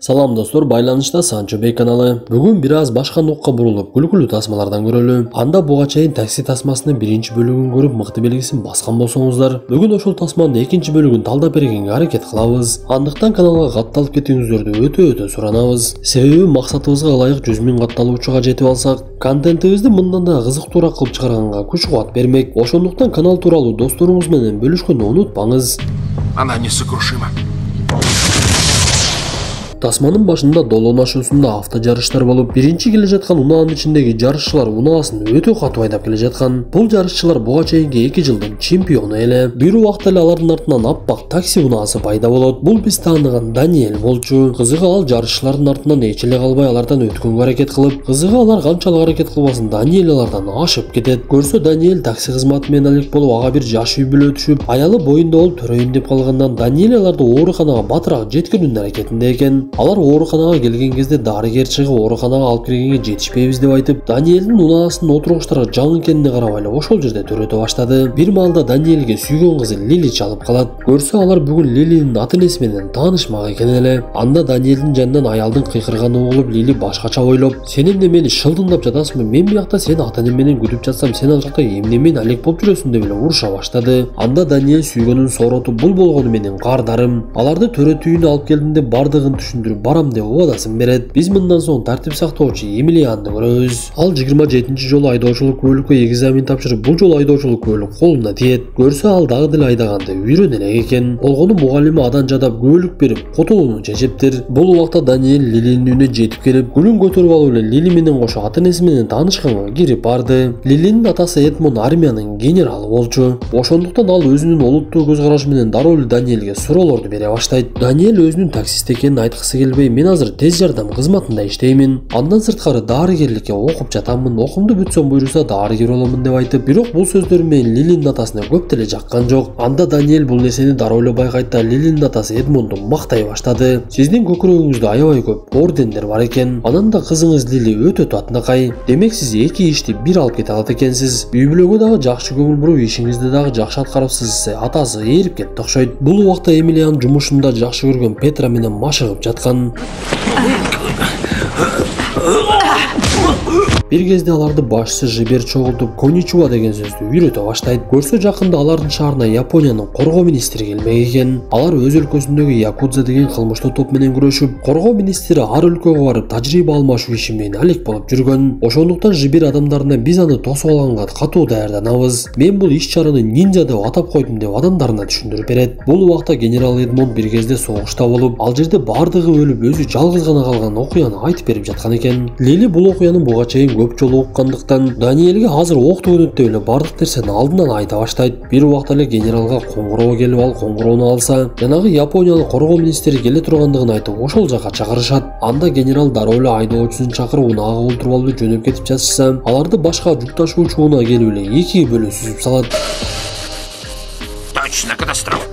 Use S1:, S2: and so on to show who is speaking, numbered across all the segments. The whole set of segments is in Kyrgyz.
S1: Салам достор, байланышта Санчо Бей каналы. Бүгүн бир аз башка нукка бурулуп, күлкүлүү тасмалардан көрөлү. Анда буга чейин такси тасмасынын биринчи бөлүгүн көрүп, мыкты белгисин баскан болсоңуздар, бүгүн ошол тасманын экинчи бөлүгүн талдап бергенге аракет кылабыз. Андыктан каналга катталып кетүүңүздөрдү өтө суранабыз. Себеби максатыбызга ылайык 100 000 катталуучуга жетип алсак, контентибизди мындан да кызыктуураак кылып чыгарганга күч-кубат бермек. Ошондуктан канал тууралуу досторуңуз менен бөлүшкөндү унутпаңыз.
S2: Она несокрушима.
S1: Тасманын башында Долон ашуусунда автожарыштар болуп, биринчи келе жаткан унаанын ичиндеги жарышчылар унаасын өтө катуу айдап келе жаткан. Бул жарышчылар буга чейинки 2 жылдын чемпиону эле. Бир убакта эле алардын артынан аппак такси унаасы пайда болот. Бул биз тааныган Даниэль болчу. Кызыгы ал жарышчылардын артынан эч эле калбай алардан өткөнгө аракет кылып, кызыгы алар канчалык аракет кылбасын Даниэль алардан ашып кетет. Көрсө Даниэль такси кызматы менен алек болуп, ага бир жаш үй бүлө түшүп, аялы боюнда болуп төрөйүн деп калгандан Даниэль аларды ооруканага батыраак жеткирүүнүн аракетинде экен. Алар ооруканага келген кезде дарыгер чыгып ооруканага алып киргенге жетишпейбиз деп айтып, Даниэлдин унаасын отургучтарга жаңы экенине карабай эле ошол жерде төрөтө баштады. Бир маалда Даниэлге сүйгөн кызы Лили чалып калат. Көрсө алар бүгүн Лилинин ата-энеси менен таанышмак экен эле. Анда Даниэлдин жанынан аялдын кыйкырганын угулуп, Лили башкача ойлоп, "Сен эмне мени шылдыңдап жатасыңбы? Мен биякта сени ата-энем менен күтүп жатсам, сен ал жакта эмне менен алек болуп жүрөсүң" деп эле уруша баштады. Анда Даниэль сүйгөнүн сооротуп, "Бул болгону менин кардарым. Аларды төрөтүү үйүнө алып келдим деп бардыгын түшүндүрүп барам" деп убадасын берет. Биз мындан соң тартип сактоочу Эмилианды көрөбүз. Ал 27-чи жолу айдоочулук күбөлүккө экзамен тапшырып, бул жолу айдоочулук күбөлүк колуна тиет. Көрсө ал дагы деле айдаганды үйрөнө элек экен. Болгону мугалими адан жадап күбөлүк берип, кутулууну чечиптир. Бул убакта Даниэль Лилинин үйүнө жетип келип, гүлүн көтөрүп алып эле Лили менен кошо ата-энеси менен таанышканга кирип барды. Лилинин атасы Эдмон армиянын генералы болчу. Ошондуктан ал өзүнүн олуттуу көз карашы менен дароо эле Даниэлге суроолорду бере баштайт. Даниэль өзүнүн таксист экенин айткысы келбей, "Мен азыр тез жардам кызматында иштеймин. Андан сырткары дарыгерликке окуп жатамын. Окумду бүтсөм буйруса дарыгер боломун" деп айтып, бирок бул сөздөр менен Лилинин атасына көп деле жаккан жок. Анда Даниэль бул нерсени дароо эле байкайт да Лилинин атасы Эдмонду мактай баштады. "Сиздин көкүрөгүңүздө аябай көп ордендер бар экен. Анан да кызыңыз Лили өтө татынакай. Демек сиз эки ишти бир алып кете алат экенсиз. Үй бүлөгө дагы жакшы көңүл буруп, ишиңизди дагы жакшы аткарыпсыз" атасы ээрип кетти окшойт. Бул убакта Эмилиан жумушунда жакшы көргөн Петра менен машыгып жаткан. Бир кезде аларды башчысы Жибер чогултуп, "Коничуа" деген сөздү үйрөтө баштайт. Көрсө жакында алардын шаарына Япониянын коргоо министри келмек экен. Алар өз өлкөсүндөгү Якудза деген кылмыштуу топ менен күрөшүп, коргоо министри ар өлкөгө барып тажрыйба алмашуу иши менен алек болуп жүргөн. Ошондуктан Жибер адамдарына "Биз аны тосуп алганга катуу даярданабыз. Мен бул иш-чараны нинджа деп атап койдум" деп адамдарына түшүндүрүп берет. Бул убакта генерал Эдмонд бир кезде согушта болуп, ал жерде бардыгы өлүп, өзү жалгыз гана калган окуяны айтып берип жаткан экен. Лили бул окуяны буга чейин көп жолу уккандыктан Даниэлге азыр ок төгүнөт деп эле бардык нерсени алдынан айта баштайт. Бир убакта эле генералга коңгуроо келип, ал коңгуроону алса, жанагы Япониялык коргоо министри келе тургандыгын айтып, ошол жака чакырышат. Анда генерал дароо эле айдоочусун чакырып, унаага олтуруп алып жөнөп кетип жатышса, аларды башка жүк ташуучу унаа келип эле эки бөлө сүзүп салат.
S2: Точно катастрофа.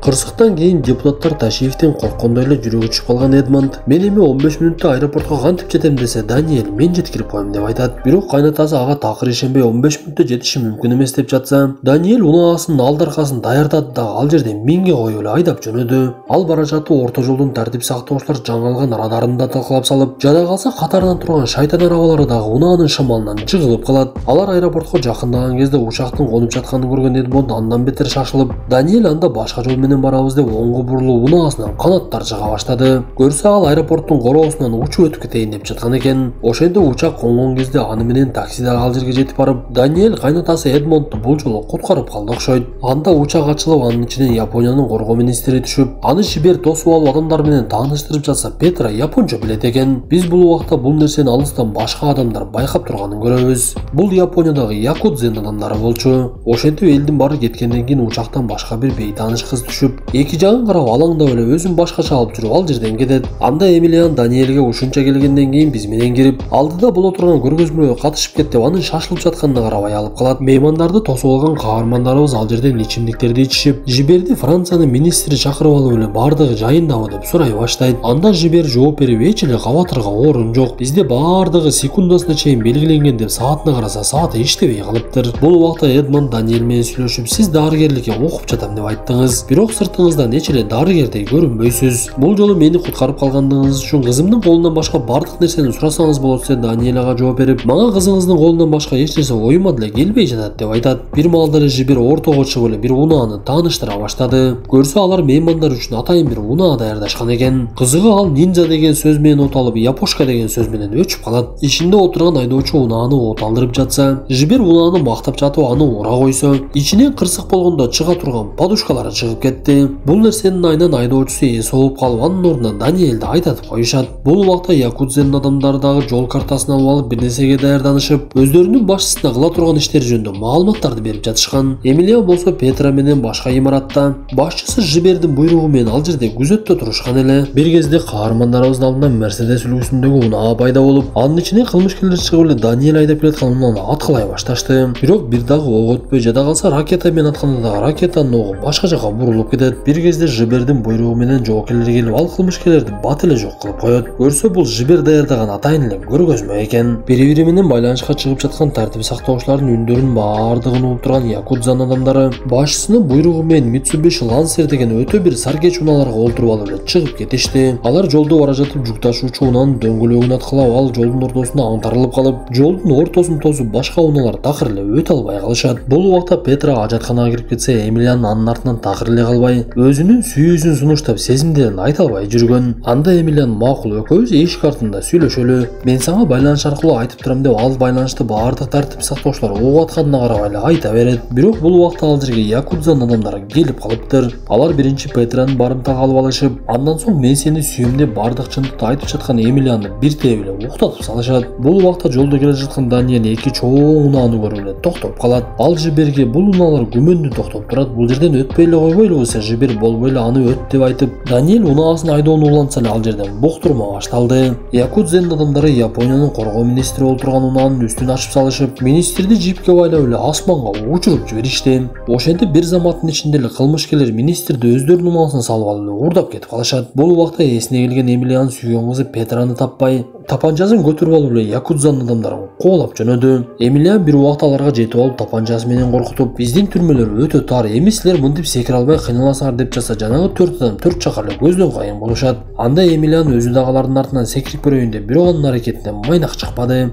S1: Кырсыктан кийин депутаттар Ташиевден корккондой эле жүрөгү түшүп калган Эдмонд "Мен эми 15 мүнөттө аэропортко кантип жетем" десе, Даниэль "Мен жеткирип коем" деп айтат. Бирок кайнатасы ага такыр ишенбей 15 мүнөттө жетиши мүмкүн эмес деп жатса, Даниэль унаасынын алдаркасын даярдады да ал жерде миңге коюп эле айдап жөнөдү. Ал бара жатып орто жолдун тартип сактоочулар жаңылган радарын да талкалап салып, жада калса катарынан турган шайтан арабалары дагы унаанын шамалынан жыгылып калат. Алар аэропортко жакындаган кезде учактын конуп жатканын көргөн Эдмонд андан бетер шашылып, Даниэль анда башка жол менен барабыз деп оңго бурулуп унаасынан канаттар жыга баштады. Көрсө ал аэропорттун короосунан учуп өтүп кетейин деп жаткан экен. Ошентип учак конгон кезде аны менен такси дагы ал жерге жетип барып, Даниэль кайнатасы Эдмондду бул жолу куткарып калды окшойт. Анда учак ачылып, анын ичинен Япониянын коргоо министри түшүп, аны Жибер тосуп алып адамдар менен тааныштырып жатса, Петра японча билет экен. Биз бул убакта бул нерсени алыстан башка адамдар байкап турганын көрөбүз. Бул Япониядагы Якудзанын адамдары болчу. Ошентип элдин баары кеткенден кийин учактан башка бир бейтааныш кыз түшүп, эки жагын карап алаңдап эле өзүн башкача алып жүрүп ал жерден кетет. Анда Эмилиан Даниэлге ушунча келгенден кийин биз менен кирип, алдыда боло турган көргөзмөгө катышып кет деп анын шашылып жатканына карабай алып калат. Меймандарды тосуп алган каармандарыбыз ал жерден ичимдиктерди ичишип, Жиберди Франциянын министри чакырып алып эле бардыгы жайындабы деп сурай баштайт. Анда Жибер жооп берип, "Эч эле кабатырга орун жок. Бизде бардыгы секундасына чейин белгиленген" деп саатына караса, сааты иштебей калыптыр. Бул убакта Эдмонд Даниэль менен сүйлөшүп, "Сиз дарыгерликке окуп жатам деп айттыңыз. Бирок бирок сыртыңызда эч эле дарыгердей көрүнбөйсүз. Бул жолу мени куткарып калгандыгыңыз үчүн кызымдын колунан башка бардык нерсени сурасаңыз болот, — деди Даниэль ага жооп берип. Мага кызыңыздын колунан башка эч нерсе оюма деле келбей жатат, — деп айтат. Бир маалда эле Жибер ортого чыгып эле бир унааны тааныштыра баштады. Көрсө алар меймандар үчүн атайын бир унаа даярдашкан экен. Кызыгы ал нинджа деген сөз менен от алып, япошка деген сөз менен өчүп калат. Ичинде отурган айдоочу унааны от алдырып жатса, Жибер унааны мактап жатып аны ура койсо, ичинен кырсык болгондо чыга турган подушкалары чыгып кетти. Бул нерсенин айынан айдоочусу эс болуп калып, анын ордуна Даниэлди айтатып коюшат. Бул убакта Якудзенин адамдары дагы жол картасын алып алып бир нерсеге даярданышып, өздөрүнүн башчысына кыла турган иштери жөнүндө маалыматтарды берип жатышкан. Эмилиан болсо Петра менен башка имаратта. Башчысы Жибердин буйругу менен ал жерде күзөттө турушкан эле. Бир кезде каармандарыбыздын алдында Мерседес үлгүсүндөгү унаа пайда болуп, анын ичинен кылмышкерлер чыгып эле Даниэль айдап келаткан унааны аткылай башташты. Бирок бир дагы ок өтпөй жада калса, ракета менен атканда дагы ракетанын огу башка жака бурулуп кетет. Бир кезде Жибердин буйругу менен жоокерлер келип, ал кылмышкерлерди бат эле жок кылып коет. Көрсө бул Жибер даярдаган атайын эле көргөзмө экен. Бири-бири менен байланышка чыгып жаткан тартип сактоочулардын үндөрүнүн баардыгын угуп турган Якудзанын адамдары башчысынын буйругу менен Mitsubishi Lancer деген өтө бир саркеч унааларга олтуруп алып эле чыгып кетишти. Алар жолдо бара жатып жүк ташуучу унаанын дөңгөлөгүн аткылап, ал жолдун ортосунда аңтарылып калып, жолдун ортосун тосуп башка унаалар такыр эле өтө албай калышат. Бул убакта Петра ажатканага кирип кетсе, Эмилиан анын артынан такыр эле калбай, өзүнүн сүйүүсүн сунуштап сезимдерин айта албай жүргөн. Анда Эмилиан: "Макул, экөөбүз эшик артында сүйлөшөлү. Мен сага байланыш аркылуу айтып турам", деп ал байланышты баардык тартип сактоочулар угуп атканына карабай эле айта берет. Бирок бул убакта ал жерге Якудзанын адамдары келип калыптыр. Алар биринчи Петранын барымтага алып алышып, андан соң "Мен сени сүйөм" деп бардык чындыкты айтып жаткан Эмилианды бир тээп эле уктатып салышат. Бул убакта жолдо келе жаткан Даниэль эки чоң унааны көрүп эле токтоп калат. Ал Жиберге бул унаалар күмөндүү токтоп турат, бул жерден өтпөй эле койбойлубу, — Жибер болбой эле аны өт деп айтып, Даниэль унаасын айдоону улантса эле ал жерден буктурма башталды. Якудзенин адамдары Япониянын коргоо министри олтурган унаанын үстүн ачып салышып, министрди жипке байлап эле асманга учуруп жиберишти. Ошентип бир заматтын ичинде эле кылмышкерлер министрди өздөрүнүн унаасын салып алып эле уурдап кетип калышат. Бул убакта эсине келген Эмилиан сүйгөн кызы Петраны таппай, тапанчасын көтөрүп алып эле Якудзанын адамдарын коолап жөнөдү. Эмилиан бир убакта аларга жетип алып тапанчасы менен коркутуп, "Биздин түрмөлөр өтө тар, эми силер мынтип секире албай кыйналасыңар" деп жатса, жанагы 4 адам 4 жака эле көздөн кайын болушат. Анда Эмилиан өзү дагы алардын артынан секирип көрөйүн деп, бирок анын аракетинен майнак чыкпады.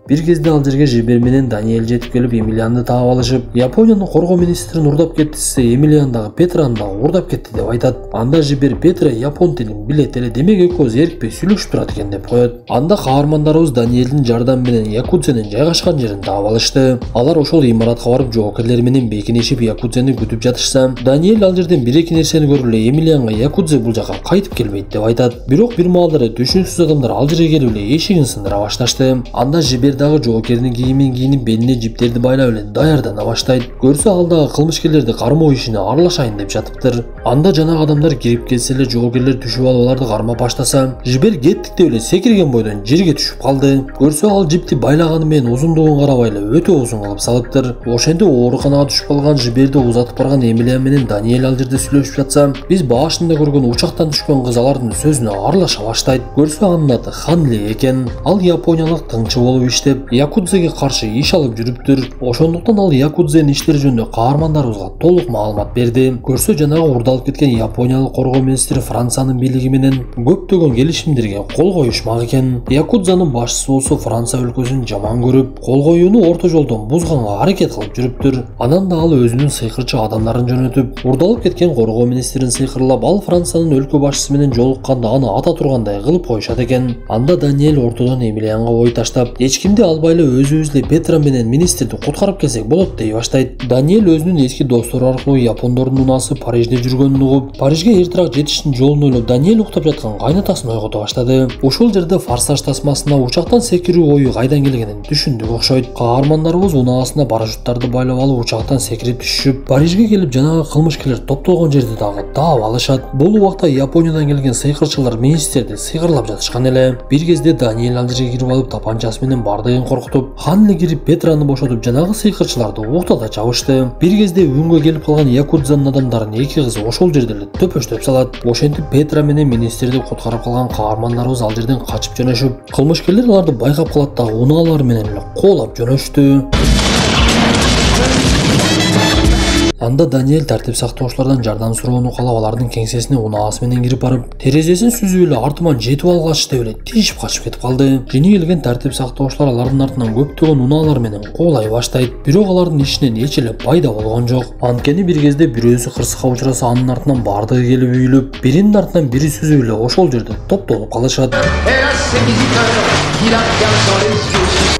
S1: Бир кезде ал жерге Жибер менен Даниэль жетип келип, Эмилианды таап алышып, Япониянын коргоо министрин урдап кетти десе, Эмилиан дагы Петраны дагы урдап кетти деп айтат. Анда Жибер: "Петра япон тилин билет эле, демек экөөбүз эркпей сүйлөшүп турат экен" деп коет. Анда каармандарыбыз Даниэлдин жардамы менен Якудзенин жайгашкан жерин таап алышты. Алар ошол имаратка барып жоокерлер менен бекинишип Якудзени күтүп жатышса, Даниэль ал жерден бир-эки нерсени көрүп эле Эмилианга "Якудзе бул жака кайтып келбейт" деп айтат. Бирок бир маалда түшүнүксүз адамдар ал жерге келип эле эшигин сындыра башташты. Анда Жибер дагы жоокердин кийимин кийинип, белине жиптерди байлап эле даярдана баштайт. Көрсө ал дагы кылмышкерлерди кармоо ишине аралашайын деп жатыптыр. Анда жанагы адамдар кирип келсе эле жоокерлер түшүп алып аларды кармап баштаса, Жибер "Кеттик" деп эле секирген бойдон жерге түшүп калды. Көрсө ал жипти байлаганы менен узундугун карабай эле өтө узун кылып салыптыр. Ошентип ооруканага түшүп калган Жиберди узатып барган Эмилиан менен Даниэль ал жерде сүйлөшүп жатса, биз башында көргөн учактан түшкөн кыз алардын сөзүнө аралаша баштайт. Көрсө анын аты Ханли экен. Ал япониялык тыңчы болуп иштеп, Якудзеге каршы иш алып жүрүптүр. Ошондуктан ал Якудзенин иштери жөнүндө каармандарыбызга толук маалымат берди. Көрсө жанагы урдалып кеткен япониялык коргоо министри Франциянын бийлиги менен көптөгөн келишимдерге кол коюшмак экен. Якудзанын башчысы болсо Франция өлкөсүн жаман көрүп, кол коюуну орто жолдон бузганга аракет кылып жүрүптүр. Анан да ал өзүнүн сыйкырчы адамдарын жөнөтүп, урдалып кеткен коргоо министрин сыйкырлап, ал Франциянын өлкө башчысы менен жолукканда аны ата тургандай кылып коюшат экен. Анда Даниэль ортодон Эмилианга ой таштап, "Эч кимди албай эле өзүбүз эле Петра менен министрди куткарып келсек болот" дей баштайт. Даниэль өзүнүн эски достору аркылуу япондордун унаасы Парижде жүргөнүн угуп, Парижге эртерээк жетиштин жолун ойлоп, Даниэль уктап жаткан кайнатасын ойгото баштады. Ушул жерде форсаж тасмасына учактан секирүү ою кайдан келгенин түшүндүк окшойт. Каармандарыбыз унаасына парашюттарды байлап алып учактан секирип түшүшүп, Парижге келип жанагы кылмышкерлер топтолгон жерди дагы таап алышат. Бул убакта Япониядан келген сыйкырчылар министрди сыйкырлап жатышкан эле. Бир кезде Даниэль ал жерге кирип алып тапанчасы менен бардыгын коркутуп, Ханли кирип Петраны бошотуп жанагы сыйкырчыларды уктата чабышты. Бир кезде үнгө келип калган Якудзанын адамдарын эки кызы ошол жерде эле төпөштөп салат. Ошентип Петра менен министрди куткарып калган каармандарыбыз ал жерден качып жөнөшүп, кылмышкерлер аларды байкап калат да унаалары менен эле коолап жөнөштү. Анда Даниэль тартип сактоочулардан жардам суроону каалап алардын кеңсесине унаасы менен кирип барып, терезесин сүзүп эле артыман жетип алгач деп эле тиешип качып кетип калды. Жени келген тартип сактоочулар алардын артынан көптөгөн унаалар менен куулай баштайт. Бирок алардын ишинен эч эле пайда болгон жок. Анткени бир кезде бирөөсү кырсыкка учураса анын артынан бардыгы келип үйүлүп, биринин артынан бири сүзүп эле ошол жерде топтолуп калышат.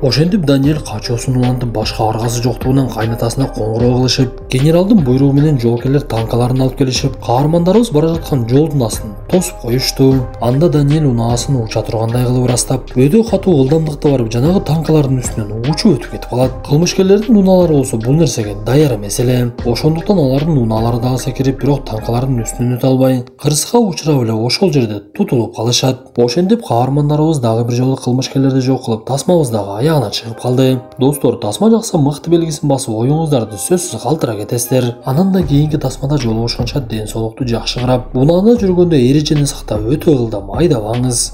S1: Ошентип Даниэль качуусун улантып башка аргасы жоктугунан кайнатасына коңгуроо кылышып, генералдын буйругу менен жоокерлер танкаларын алып келишип, каармандарыбыз бара жаткан жолдун астын тосуп коюшту. Анда Даниэль унаасын уча тургандай кылып ырастап, өтө катуу ылдамдыкта барып жанагы танкалардын үстүнөн учуп өтүп кетип калат. Кылмышкерлердин унаалары болсо бул нерсеге даяр эмес эле. Ошондуктан алардын унаалары дагы секирип, бирок танкалардын үстүнөн өтө албай, кырсыкка учурап эле ошол жерде тутулуп калышат. Ошентип каармандарыбыз дагы бир жолу кылмышкерлерди жок кылып, тасмабыз дагы аягына чыгып калды. Достор, тасма жакса мыкты белгисин басып, оюңуздарды сөзсүз калтыра кетесиздер. Анан да кийинки тасмада жолугушканча ден соолукту жакшы карап, унаада жүргөндө эрежени сактап өтө ылдам айдабаңыз.